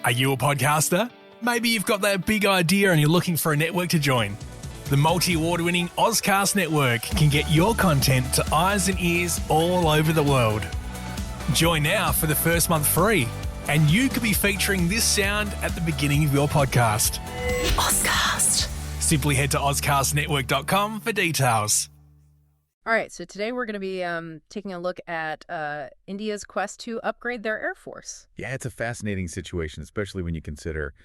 Are you a podcaster? Maybe you've got that big idea and you're looking for a network to join. The multi-award-winning Ozcast Network can get your content to eyes and ears all over the world. Join now for the first month free, and you could be featuring this sound at the beginning of your podcast. Ozcast. Simply head to ozcastnetwork.com for details. All right, so today we're going to be taking a look at India's quest to upgrade their Air Force. Yeah, it's a fascinating situation, especially when you consider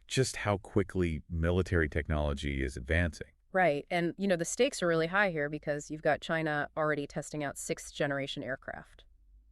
just how quickly military technology is advancing. Right, and the stakes are really high here because you've got China already testing out sixth-generation aircraft.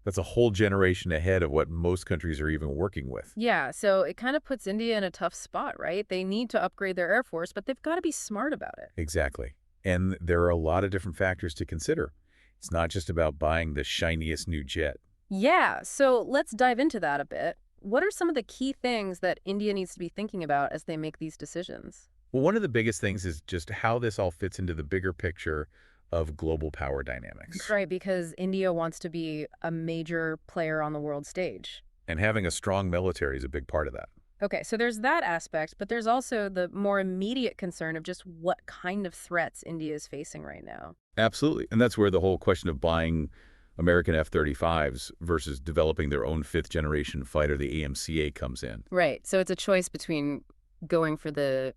That's a whole generation ahead of what most countries are even working with. Yeah, so it kind of puts India in a tough spot, right? They need to upgrade their Air Force, but they've got to be smart about it. Exactly. And there are a lot of different factors to consider. It's not just about buying the shiniest new jet. Yeah, so let's dive into that a bit. What are some of the key things that India needs to be thinking about as they make these decisions? Well, one of the biggest things is just how this all fits into the bigger picture of global power dynamics. Right, because India wants to be a major player on the world stage. And having a strong military is a big part of that. Okay, so there's that aspect, but there's also the more immediate concern of just what kind of threats India is facing right now. Absolutely. And that's where the whole question of buying American F-35s versus developing their own fifth-generation fighter, the AMCA, comes in. Right. So it's a choice between going for the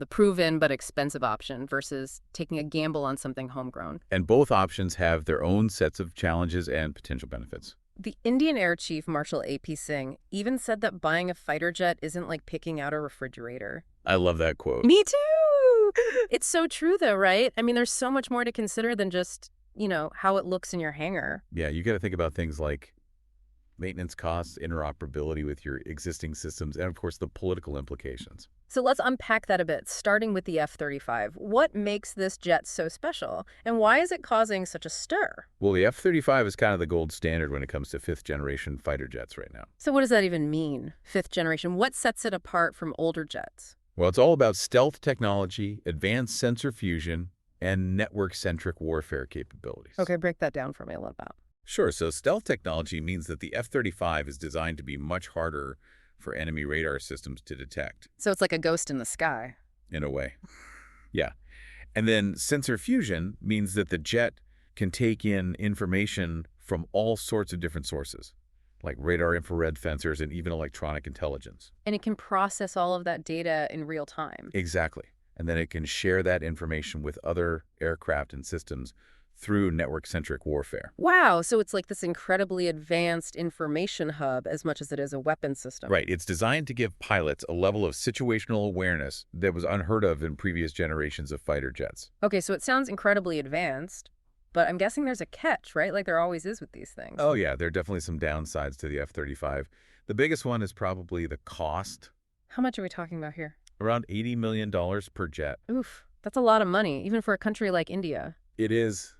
proven but expensive option versus taking a gamble on something homegrown. And both options have their own sets of challenges and potential benefits. The Indian Air Chief, Marshal A.P. Singh, even said that buying a fighter jet isn't like picking out a refrigerator. I love that quote. Me too! It's so true, though, right? I mean, there's so much more to consider than just, how it looks in your hangar. Yeah, you got to think about things like maintenance costs, interoperability with your existing systems, and, of course, the political implications. So let's unpack that a bit, starting with the F-35. What makes this jet so special, and why is it causing such a stir? Well, the F-35 is kind of the gold standard when it comes to fifth-generation fighter jets right now. So what does that even mean, fifth generation? What sets it apart from older jets? Well, it's all about stealth technology, advanced sensor fusion, and network-centric warfare capabilities. Okay, break that down for me a little bit. Sure. So stealth technology means that the F-35 is designed to be much harder for enemy radar systems to detect. So it's like a ghost in the sky. In a way. Yeah. And then sensor fusion means that the jet can take in information from all sorts of different sources, like radar, infrared sensors, and even electronic intelligence. And it can process all of that data in real time. Exactly. And then it can share that information with other aircraft and systems through network-centric warfare. Wow, so it's like this incredibly advanced information hub as much as it is a weapon system. Right. It's designed to give pilots a level of situational awareness that was unheard of in previous generations of fighter jets. Okay, so it sounds incredibly advanced, but I'm guessing there's a catch, right? Like there always is with these things. Oh, yeah. There are definitely some downsides to the F-35. The biggest one is probably the cost. How much are we talking about here? Around $80 million per jet. Oof, that's a lot of money, even for a country like India. It is.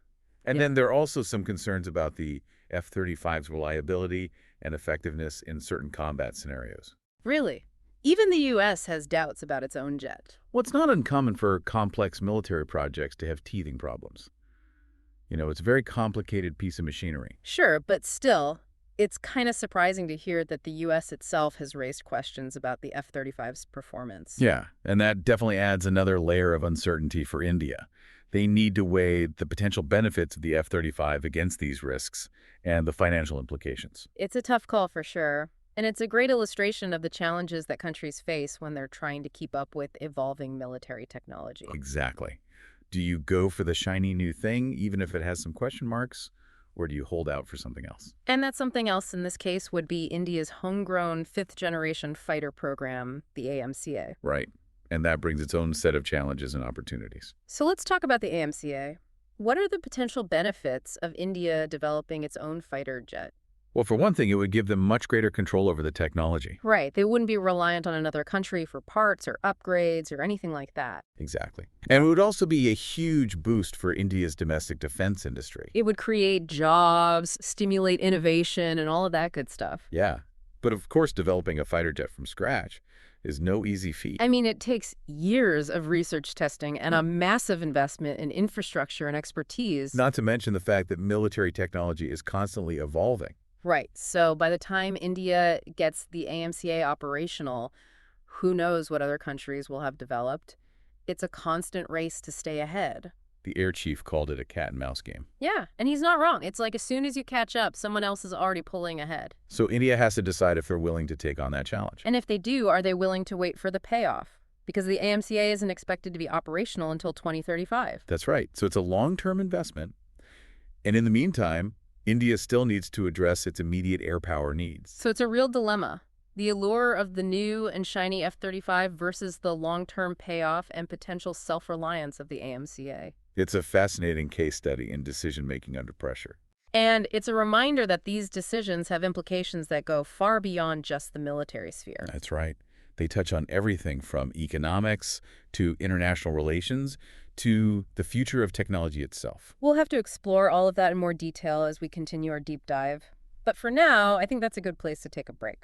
And then there are also some concerns about the F-35's reliability and effectiveness in certain combat scenarios. Really? Even the U.S. has doubts about its own jet. Well, it's not uncommon for complex military projects to have teething problems. It's a very complicated piece of machinery. Sure, but still, it's kind of surprising to hear that the U.S. itself has raised questions about the F-35's performance. Yeah, and that definitely adds another layer of uncertainty for India. They need to weigh the potential benefits of the F-35 against these risks and the financial implications. It's a tough call for sure, and it's a great illustration of the challenges that countries face when they're trying to keep up with evolving military technology. Exactly. Do you go for the shiny new thing, even if it has some question marks, or do you hold out for something else? And that something else in this case would be India's homegrown fifth-generation fighter program, the AMCA. Right. And that brings its own set of challenges and opportunities. So let's talk about the AMCA. What are the potential benefits of India developing its own fighter jet? Well, for one thing, it would give them much greater control over the technology. Right. They wouldn't be reliant on another country for parts or upgrades or anything like that. Exactly. And it would also be a huge boost for India's domestic defense industry. It would create jobs, stimulate innovation, and all of that good stuff. Yeah. But of course, developing a fighter jet from scratch is no easy feat. I mean, it takes years of research testing and a massive investment in infrastructure and expertise. Not to mention the fact that military technology is constantly evolving. Right. So by the time India gets the AMCA operational, who knows what other countries will have developed? It's a constant race to stay ahead. The air chief called it a cat and mouse game. Yeah, and he's not wrong. It's like as soon as you catch up, someone else is already pulling ahead. So India has to decide if they're willing to take on that challenge. And if they do, are they willing to wait for the payoff? Because the AMCA isn't expected to be operational until 2035. That's right. So it's a long-term investment. And in the meantime, India still needs to address its immediate air power needs. So it's a real dilemma. The allure of the new and shiny F-35 versus the long-term payoff and potential self-reliance of the AMCA. It's a fascinating case study in decision-making under pressure. And it's a reminder that these decisions have implications that go far beyond just the military sphere. That's right. They touch on everything from economics to international relations to the future of technology itself. We'll have to explore all of that in more detail as we continue our deep dive. But for now, I think that's a good place to take a break.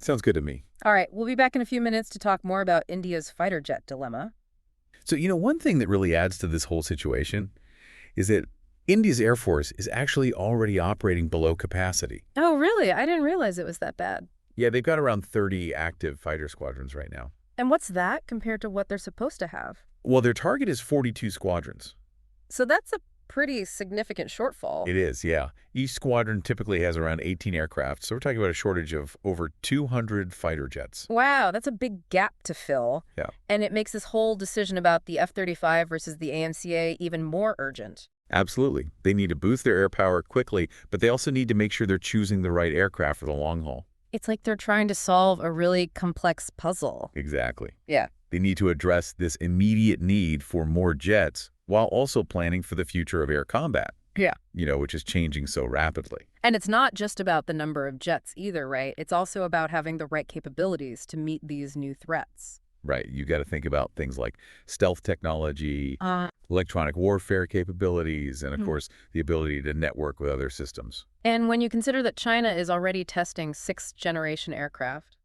Sounds good to me. All right, we'll be back in a few minutes to talk more about India's fighter jet dilemma. So, one thing that really adds to this whole situation is that India's Air Force is actually already operating below capacity. Oh, really? I didn't realize it was that bad. Yeah, they've got around 30 active fighter squadrons right now. And what's that compared to what they're supposed to have? Well, their target is 42 squadrons. So that's a pretty significant shortfall. It is, yeah. Each squadron typically has around 18 aircraft, so we're talking about a shortage of over 200 fighter jets. Wow, that's a big gap to fill. Yeah. And it makes this whole decision about the F-35 versus the AMCA even more urgent. Absolutely. They need to boost their air power quickly, but they also need to make sure they're choosing the right aircraft for the long haul. It's like they're trying to solve a really complex puzzle. Exactly. Yeah. They need to address this immediate need for more jets while also planning for the future of air combat. Yeah. Which is changing so rapidly. And it's not just about the number of jets either, right? It's also about having the right capabilities to meet these new threats. Right. You got to think about things like stealth technology, electronic warfare capabilities, and of course, the ability to network with other systems. And when you consider that China is already testing sixth-generation aircraft,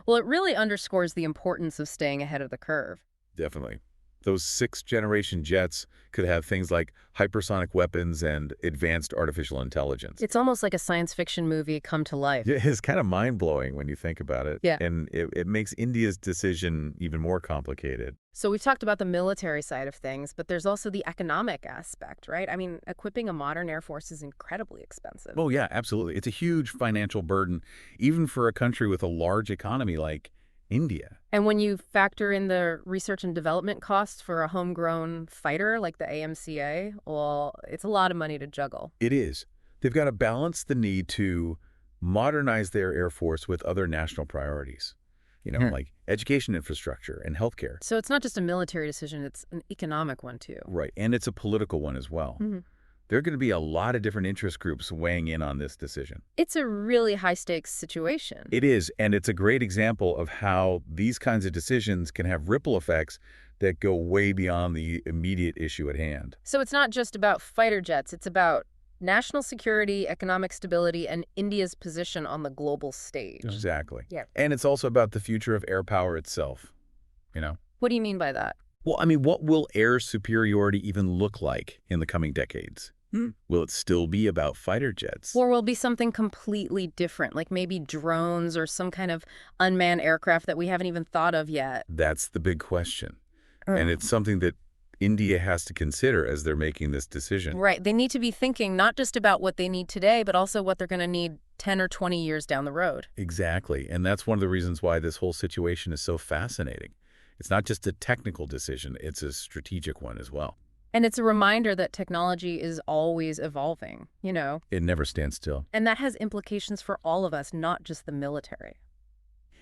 well, it really underscores the importance of staying ahead of the curve. Definitely. Those sixth-generation jets could have things like hypersonic weapons and advanced artificial intelligence. It's almost like a science fiction movie come to life. Yeah, it's kind of mind-blowing when you think about it. Yeah. And it makes India's decision even more complicated. So we've talked about the military side of things, but there's also the economic aspect, right? I mean, equipping a modern air force is incredibly expensive. Oh, yeah, absolutely. It's a huge financial burden, even for a country with a large economy like India. And when you factor in the research and development costs for a homegrown fighter like the AMCA, well, it's a lot of money to juggle. It is. They've got to balance the need to modernize their Air Force with other national priorities, like education infrastructure and healthcare. So it's not just a military decision, it's an economic one too. Right. And it's a political one as well. There are going to be a lot of different interest groups weighing in on this decision. It's a really high-stakes situation. It is, and it's a great example of how these kinds of decisions can have ripple effects that go way beyond the immediate issue at hand. So it's not just about fighter jets, it's about national security, economic stability, and India's position on the global stage. Exactly. Yeah. And it's also about the future of air power itself, What do you mean by that? Well, I mean, what will air superiority even look like in the coming decades? Will it still be about fighter jets? Or will it be something completely different, like maybe drones or some kind of unmanned aircraft that we haven't even thought of yet? That's the big question. And it's something that India has to consider as they're making this decision. Right. They need to be thinking not just about what they need today, but also what they're going to need 10 or 20 years down the road. Exactly. And that's one of the reasons why this whole situation is so fascinating. It's not just a technical decision, it's a strategic one as well. And it's a reminder that technology is always evolving, It never stands still. And that has implications for all of us, not just the military.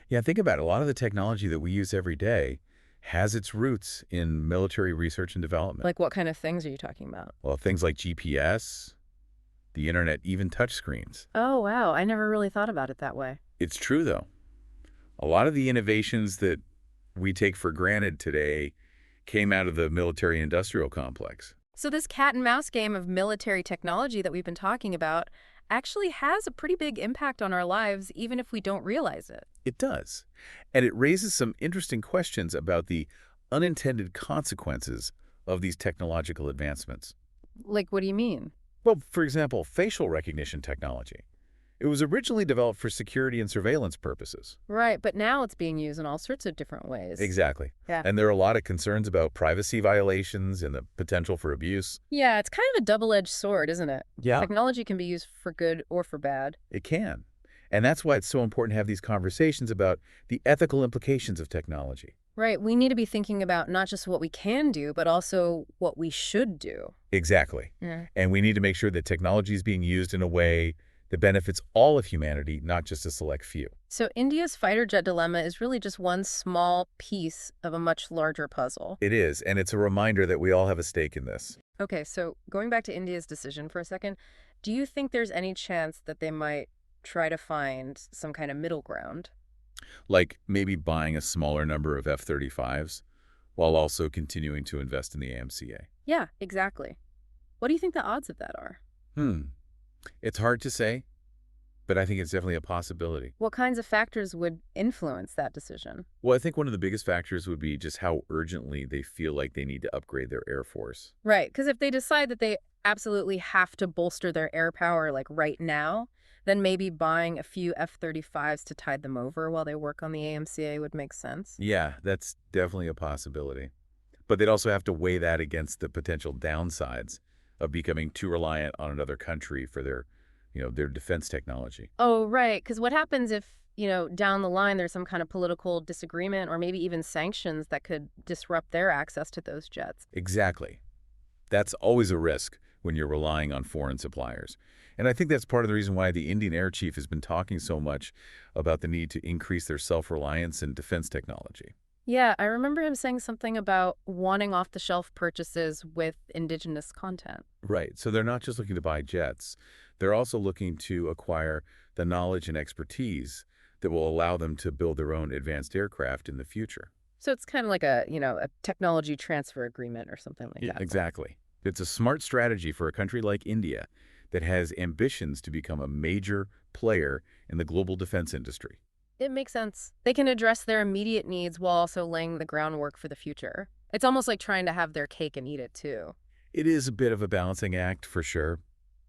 Yeah, think about it. A lot of the technology that we use every day has its roots in military research and development. Like what kind of things are you talking about? Well, things like GPS, the internet, even touchscreens. Oh, wow. I never really thought about it that way. It's true, though. A lot of the innovations that we take for granted today came out of the military-industrial complex. So this cat and mouse game of military technology that we've been talking about actually has a pretty big impact on our lives, even if we don't realize it. It does. And it raises some interesting questions about the unintended consequences of these technological advancements. Like, what do you mean? Well, for example, facial recognition technology. It was originally developed for security and surveillance purposes. Right, but now it's being used in all sorts of different ways. Exactly. Yeah. And there are a lot of concerns about privacy violations and the potential for abuse. Yeah, it's kind of a double-edged sword, isn't it? Yeah. Technology can be used for good or for bad. It can. And that's why it's so important to have these conversations about the ethical implications of technology. Right, we need to be thinking about not just what we can do, but also what we should do. Exactly. Yeah. And we need to make sure that technology is being used in a way that benefits all of humanity, not just a select few. So India's fighter jet dilemma is really just one small piece of a much larger puzzle. It is, and it's a reminder that we all have a stake in this. Okay, so going back to India's decision for a second, do you think there's any chance that they might try to find some kind of middle ground? Like maybe buying a smaller number of F-35s while also continuing to invest in the AMCA. Yeah, exactly. What do you think the odds of that are? It's hard to say, but I think it's definitely a possibility. What kinds of factors would influence that decision? Well, I think one of the biggest factors would be just how urgently they feel like they need to upgrade their Air Force. Right, because if they decide that they absolutely have to bolster their air power like right now, then maybe buying a few F-35s to tide them over while they work on the AMCA would make sense. Yeah, that's definitely a possibility. But they'd also have to weigh that against the potential downsides of becoming too reliant on another country for their defense technology. Oh, right, because what happens if, down the line there's some kind of political disagreement or maybe even sanctions that could disrupt their access to those jets? Exactly. That's always a risk when you're relying on foreign suppliers. And I think that's part of the reason why the Indian Air Chief has been talking so much about the need to increase their self-reliance in defense technology. Yeah, I remember him saying something about wanting off-the-shelf purchases with indigenous content. Right. So they're not just looking to buy jets. They're also looking to acquire the knowledge and expertise that will allow them to build their own advanced aircraft in the future. So it's kind of like a technology transfer agreement or something like that. Exactly. It's a smart strategy for a country like India that has ambitions to become a major player in the global defense industry. It makes sense. They can address their immediate needs while also laying the groundwork for the future. It's almost like trying to have their cake and eat it too. It is a bit of a balancing act for sure,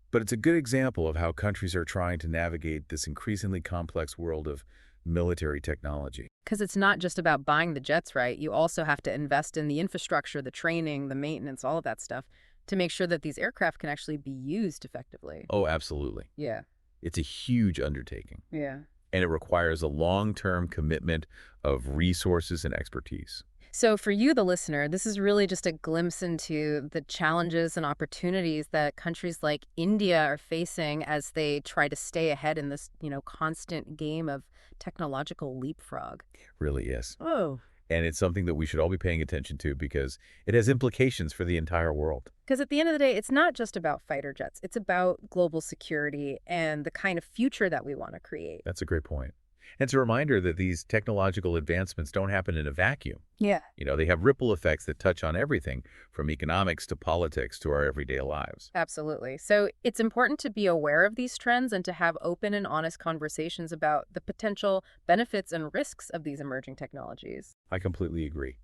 but it's a good example of how countries are trying to navigate this increasingly complex world of military technology. Because it's not just about buying the jets, right? You also have to invest in the infrastructure, the training, the maintenance, all of that stuff to make sure that these aircraft can actually be used effectively. Oh, absolutely. Yeah. It's a huge undertaking. Yeah. And it requires a long-term commitment of resources and expertise. So for you, the listener, this is really just a glimpse into the challenges and opportunities that countries like India are facing as they try to stay ahead in this, constant game of technological leapfrog. It really is. Oh. And it's something that we should all be paying attention to because it has implications for the entire world. Because at the end of the day, it's not just about fighter jets. It's about global security and the kind of future that we want to create. That's a great point. And it's a reminder that these technological advancements don't happen in a vacuum. Yeah. They have ripple effects that touch on everything from economics to politics to our everyday lives. Absolutely. So it's important to be aware of these trends and to have open and honest conversations about the potential benefits and risks of these emerging technologies. I completely agree.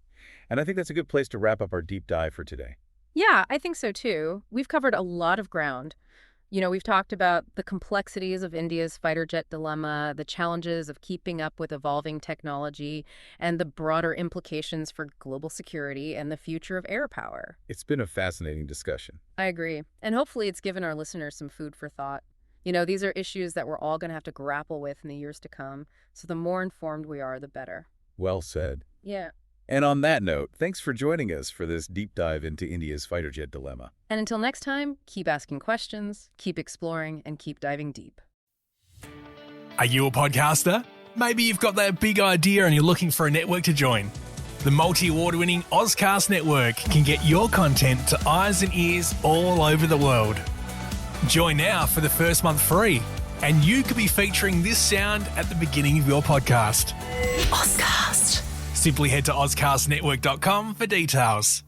And I think that's a good place to wrap up our deep dive for today. Yeah, I think so too. We've covered a lot of ground. We've talked about the complexities of India's fighter jet dilemma, the challenges of keeping up with evolving technology, and the broader implications for global security and the future of air power. It's been a fascinating discussion. I agree. And hopefully it's given our listeners some food for thought. These are issues that we're all going to have to grapple with in the years to come. So the more informed we are, the better. Well said. Yeah. And on that note, thanks for joining us for this deep dive into India's fighter jet dilemma. And until next time, keep asking questions, keep exploring, and keep diving deep. Are you a podcaster? Maybe you've got that big idea and you're looking for a network to join. The multi-award-winning Ozcast Network can get your content to eyes and ears all over the world. Join now for the first month free, and you could be featuring this sound at the beginning of your podcast. Ozcast. Simply head to ozcastnetwork.com for details.